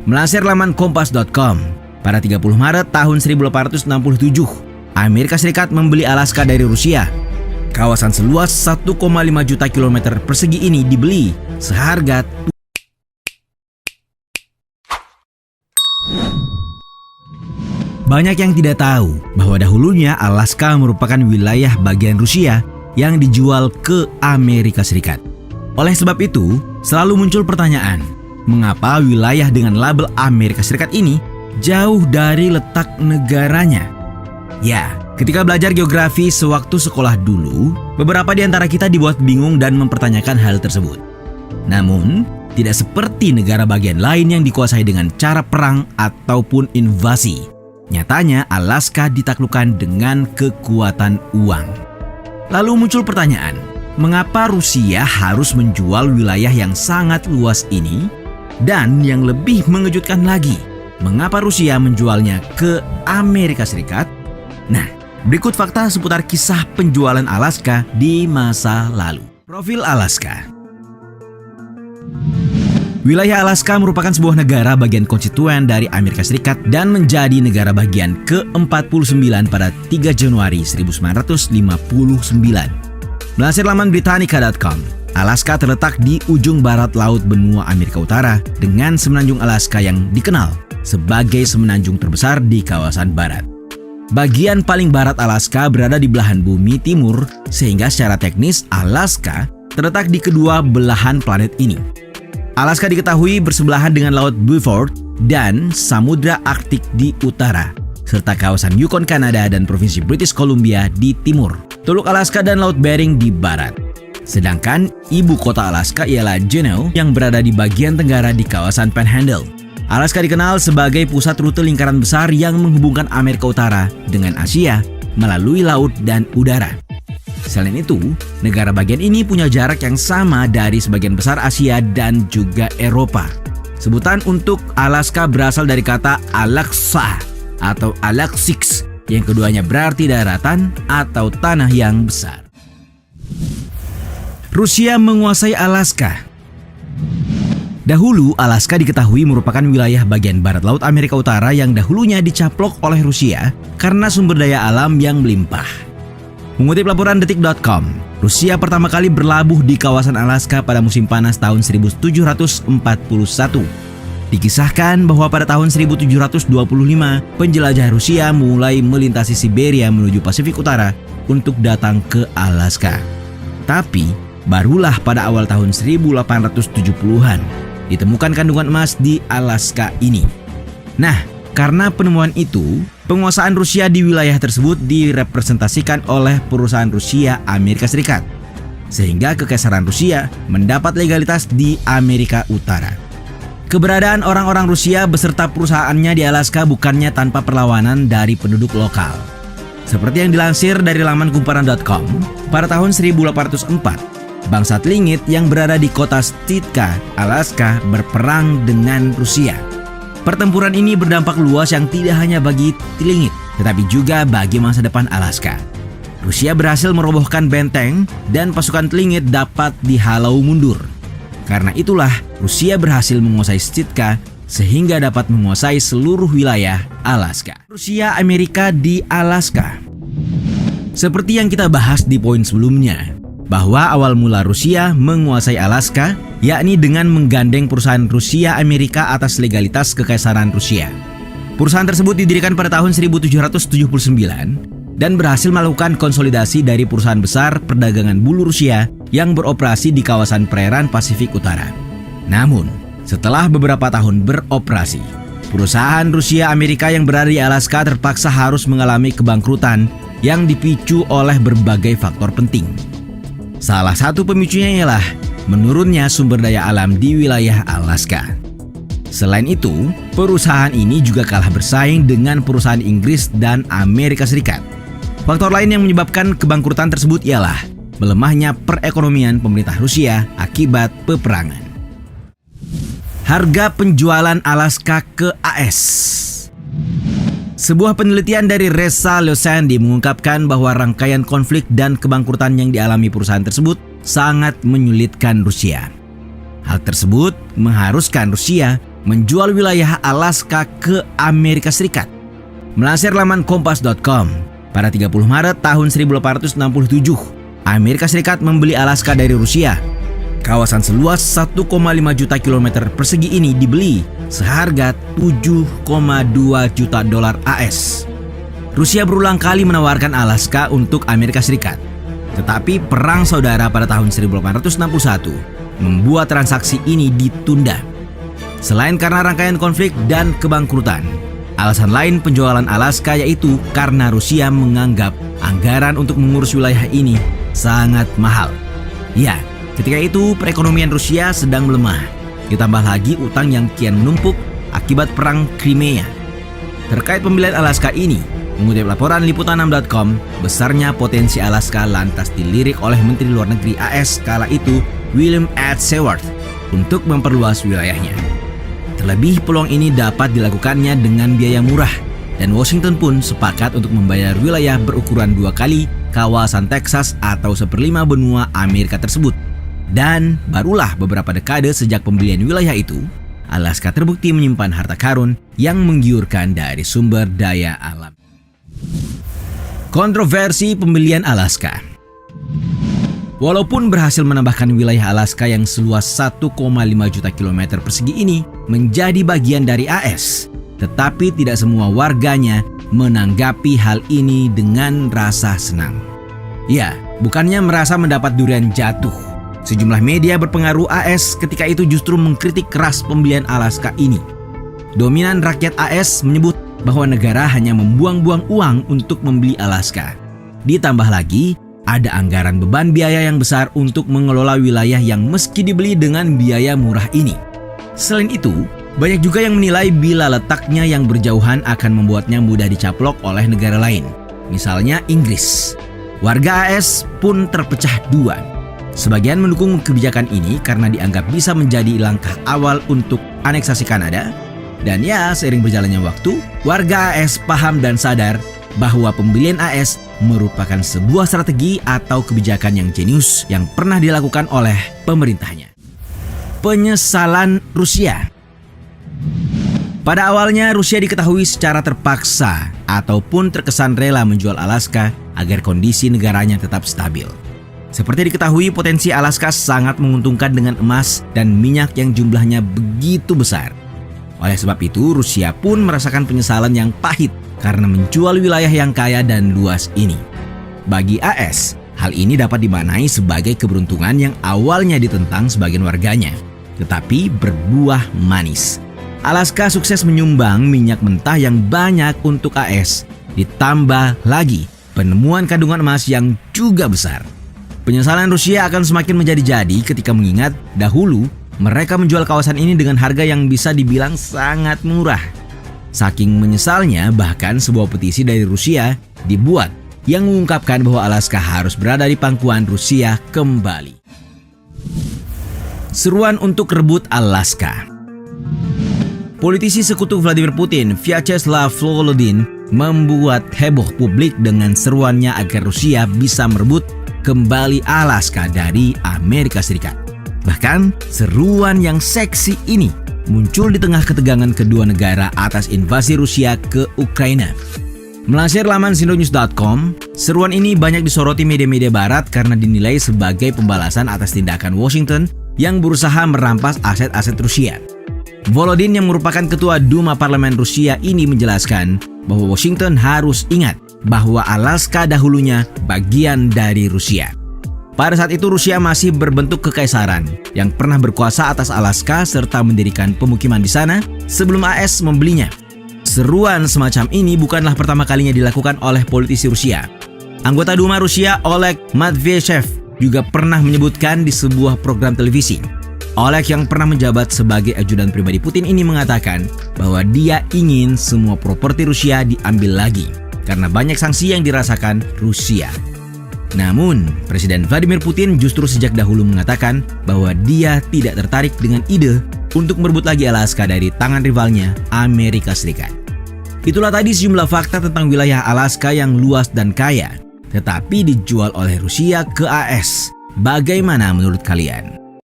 Melansir laman kompas.com, pada 30 Maret tahun 1867, Amerika Serikat membeli Alaska dari Rusia. Kawasan seluas 1,5 juta kilometer persegi ini dibeli seharga Banyak yang tidak tahu bahwa dahulunya Alaska merupakan wilayah bagian Rusia yang dijual ke Amerika Serikat. Oleh sebab itu, selalu muncul pertanyaan, mengapa wilayah dengan label Amerika Serikat ini jauh dari letak negaranya? Ya, ketika belajar geografi sewaktu sekolah dulu, beberapa di antara kita dibuat bingung dan mempertanyakan hal tersebut. Namun, tidak seperti negara bagian lain yang dikuasai dengan cara perang ataupun invasi. Nyatanya, Alaska ditaklukkan dengan kekuatan uang. Lalu muncul pertanyaan, mengapa Rusia harus menjual wilayah yang sangat luas ini? Dan yang lebih mengejutkan lagi, mengapa Rusia menjualnya ke Amerika Serikat? Nah, berikut fakta seputar kisah penjualan Alaska di masa lalu. Profil Alaska. Wilayah Alaska merupakan sebuah negara bagian konstituen dari Amerika Serikat dan menjadi negara bagian ke-49 pada 3 Januari 1959. Melansir laman Britannica.com, Alaska terletak di ujung barat laut benua Amerika Utara dengan semenanjung Alaska yang dikenal sebagai semenanjung terbesar di kawasan barat. Bagian paling barat Alaska berada di belahan bumi timur, sehingga secara teknis Alaska terletak di kedua belahan planet ini. Alaska diketahui bersebelahan dengan Laut Beaufort dan Samudra Arktik di utara, serta kawasan Yukon Kanada dan Provinsi British Columbia di timur, Teluk Alaska dan Laut Bering di barat. Sedangkan ibu kota Alaska ialah Juneau yang berada di bagian tenggara di kawasan Panhandle. Alaska dikenal sebagai pusat rute lingkaran besar yang menghubungkan Amerika Utara dengan Asia melalui laut dan udara. Selain itu, negara bagian ini punya jarak yang sama dari sebagian besar Asia dan juga Eropa. Sebutan untuk Alaska berasal dari kata Alaksa atau Alaksix, yang keduanya berarti daratan atau tanah yang besar. Rusia menguasai Alaska. Dahulu, Alaska diketahui merupakan wilayah bagian barat laut Amerika Utara yang dahulunya dicaplok oleh Rusia karena sumber daya alam yang melimpah. Mengutip laporan detik.com, Rusia pertama kali berlabuh di kawasan Alaska pada musim panas tahun 1741. Dikisahkan bahwa pada tahun 1725, penjelajah Rusia mulai melintasi Siberia menuju Pasifik Utara untuk datang ke Alaska. Tapi, barulah pada awal tahun 1870-an ditemukan kandungan emas di Alaska ini. Nah, karena penemuan itu, penguasaan Rusia di wilayah tersebut direpresentasikan oleh perusahaan Rusia Amerika Serikat, sehingga Kekaisaran Rusia mendapat legalitas di Amerika Utara. Keberadaan orang-orang Rusia beserta perusahaannya di Alaska bukannya tanpa perlawanan dari penduduk lokal. Seperti yang dilansir dari laman kumparan.com, pada tahun 1804, bangsa Tlingit yang berada di kota Sitka, Alaska berperang dengan Rusia. Pertempuran ini berdampak luas yang tidak hanya bagi Tlingit, tetapi juga bagi masa depan Alaska. Rusia berhasil merobohkan benteng dan pasukan Tlingit dapat dihalau mundur. Karena itulah Rusia berhasil menguasai Sitka sehingga dapat menguasai seluruh wilayah Alaska. Rusia Amerika di Alaska. Seperti yang kita bahas di poin sebelumnya, bahwa awal mula Rusia menguasai Alaska yakni dengan menggandeng perusahaan Rusia Amerika atas legalitas Kekaisaran Rusia. Perusahaan tersebut didirikan pada tahun 1779 dan berhasil melakukan konsolidasi dari perusahaan besar perdagangan bulu Rusia yang beroperasi di kawasan perairan Pasifik Utara. Namun, setelah beberapa tahun beroperasi, perusahaan Rusia Amerika yang berada di Alaska terpaksa harus mengalami kebangkrutan yang dipicu oleh berbagai faktor penting. Salah satu pemicunya ialah menurunnya sumber daya alam di wilayah Alaska. Selain itu, perusahaan ini juga kalah bersaing dengan perusahaan Inggris dan Amerika Serikat. Faktor lain yang menyebabkan kebangkrutan tersebut ialah melemahnya perekonomian pemerintah Rusia akibat peperangan. Harga penjualan Alaska ke AS. Sebuah penelitian dari Reza Leosandi mengungkapkan bahwa rangkaian konflik dan kebangkrutan yang dialami perusahaan tersebut sangat menyulitkan Rusia. Hal tersebut mengharuskan Rusia menjual wilayah Alaska ke Amerika Serikat. Melansir laman kompas.com, pada 30 Maret tahun 1867, Amerika Serikat membeli Alaska dari Rusia. Kawasan seluas 1,5 juta kilometer persegi ini dibeli seharga 7,2 juta dolar AS. Rusia berulang kali menawarkan Alaska untuk Amerika Serikat. Tetapi perang saudara pada tahun 1861 membuat transaksi ini ditunda. Selain karena rangkaian konflik dan kebangkrutan, alasan lain penjualan Alaska yaitu karena Rusia menganggap anggaran untuk mengurus wilayah ini sangat mahal. Ya, ketika itu perekonomian Rusia sedang melemah. Ditambah lagi utang yang kian menumpuk akibat perang Crimea. Terkait pembelian Alaska ini, mengutip laporan liputan6.com, besarnya potensi Alaska lantas dilirik oleh Menteri Luar Negeri AS kala itu, William H. Seward, untuk memperluas wilayahnya. Terlebih peluang ini dapat dilakukannya dengan biaya murah, dan Washington pun sepakat untuk membayar wilayah berukuran 2 kali kawasan Texas atau 1/5 benua Amerika tersebut. Dan barulah beberapa dekade sejak pembelian wilayah itu, Alaska terbukti menyimpan harta karun yang menggiurkan dari sumber daya alam. Kontroversi pembelian Alaska. Walaupun berhasil menambahkan wilayah Alaska yang seluas 1,5 juta kilometer persegi ini menjadi bagian dari AS, tetapi tidak semua warganya menanggapi hal ini dengan rasa senang. Ya, bukannya merasa mendapat durian jatuh. Sejumlah media berpengaruh AS ketika itu justru mengkritik keras pembelian Alaska ini. Dominan rakyat AS menyebut bahwa negara hanya membuang-buang uang untuk membeli Alaska. Ditambah lagi, ada anggaran beban biaya yang besar untuk mengelola wilayah yang meski dibeli dengan biaya murah ini. Selain itu, banyak juga yang menilai bila letaknya yang berjauhan akan membuatnya mudah dicaplok oleh negara lain, misalnya Inggris. Warga AS pun terpecah dua. Sebagian mendukung kebijakan ini karena dianggap bisa menjadi langkah awal untuk aneksasi Kanada. Dan ya, seiring berjalannya waktu, warga AS paham dan sadar bahwa pembelian AS merupakan sebuah strategi atau kebijakan yang jenius yang pernah dilakukan oleh pemerintahnya. Penyesalan Rusia. Pada awalnya Rusia diketahui secara terpaksa ataupun terkesan rela menjual Alaska agar kondisi negaranya tetap stabil. Seperti diketahui, potensi Alaska sangat menguntungkan dengan emas dan minyak yang jumlahnya begitu besar. Oleh sebab itu, Rusia pun merasakan penyesalan yang pahit karena menjual wilayah yang kaya dan luas ini. Bagi AS, hal ini dapat dimaknai sebagai keberuntungan yang awalnya ditentang sebagian warganya, tetapi berbuah manis. Alaska sukses menyumbang minyak mentah yang banyak untuk AS, ditambah lagi penemuan kandungan emas yang juga besar. Penyesalan Rusia akan semakin menjadi-jadi ketika mengingat dahulu mereka menjual kawasan ini dengan harga yang bisa dibilang sangat murah. Saking menyesalnya, bahkan sebuah petisi dari Rusia dibuat yang mengungkapkan bahwa Alaska harus berada di pangkuan Rusia kembali. Seruan untuk rebut Alaska. Politisi sekutu Vladimir Putin, Vyacheslav Volodin, membuat heboh publik dengan seruannya agar Rusia bisa merebut kembali Alaska dari Amerika Serikat. Bahkan, seruan yang seksi ini muncul di tengah ketegangan kedua negara atas invasi Rusia ke Ukraina. Melansir laman sindonews.com, seruan ini banyak disoroti media-media barat karena dinilai sebagai pembalasan atas tindakan Washington yang berusaha merampas aset-aset Rusia. Volodin yang merupakan ketua Duma Parlemen Rusia ini menjelaskan bahwa Washington harus ingat bahwa Alaska dahulunya bagian dari Rusia. Pada saat itu Rusia masih berbentuk kekaisaran yang pernah berkuasa atas Alaska serta mendirikan pemukiman di sana sebelum AS membelinya. Seruan semacam ini bukanlah pertama kalinya dilakukan oleh politisi Rusia. Anggota Duma Rusia Oleg Matvyeyev juga pernah menyebutkan di sebuah program televisi. Oleg yang pernah menjabat sebagai ajudan pribadi Putin ini mengatakan bahwa dia ingin semua properti Rusia diambil lagi karena banyak sanksi yang dirasakan Rusia. Namun, Presiden Vladimir Putin justru sejak dahulu mengatakan bahwa dia tidak tertarik dengan ide untuk merebut lagi Alaska dari tangan rivalnya, Amerika Serikat. Itulah tadi sejumlah fakta tentang wilayah Alaska yang luas dan kaya, tetapi dijual oleh Rusia ke AS. Bagaimana menurut kalian?